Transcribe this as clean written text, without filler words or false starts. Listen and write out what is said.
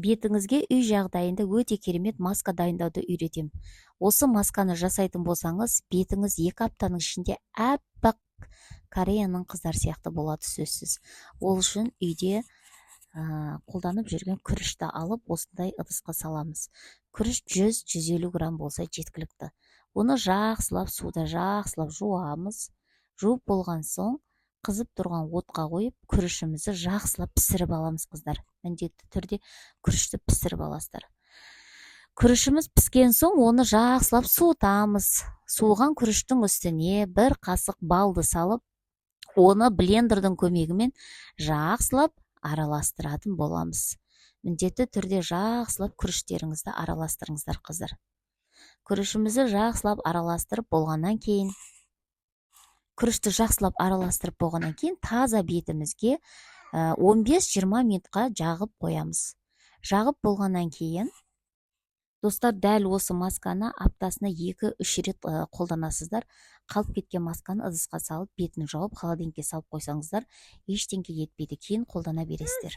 бетіңізге үй жағдайында өте керемет маска дайындауды үйретемін. Осы масканы жасайтын болсаңыз, бетіңіз 2 аптаның ішінде аппақ Кореяның қыздар сияқты болады сөзсіз. Ол үшін үйде қолданып жүрген күрішті алып, осындай ыдысқа саламыз. Күріш 100-150 грамм болса жеткілікті. Оны жақсылап суда жақсылап жуамыз. Жуып болған соң, қызып тұрған отқа қойып, күрішімізді жақсылап пісіріп аламыз, қыздар. Міндетті түрде күрішті пісіріп аласыздар. Күрішіміз піскен соң, оны жақсылап суытамыз. Суыған күріштің үстіне 1 қасық балды салып, оны блендердің көмегімен жақсылап араластыратын боламыз. Міндетті түрде жақсылап күріштеріңізді араластырыңыздар, қыздар. Күрішімізді жақсылап араластырып болғаннан кейін, таза бетімізге 15-20 минутқа жағып қоямыз. Жағып болғаннан кейін, достар, дәл осы масканы аптасына 2-3 рет қолданасыздар. Қалып кеткен масканы ыдысқа салып, бетін жауып, холодильникке салып қойсаңыздар, ештеңе етпейді, кейін қолдана бересіздер.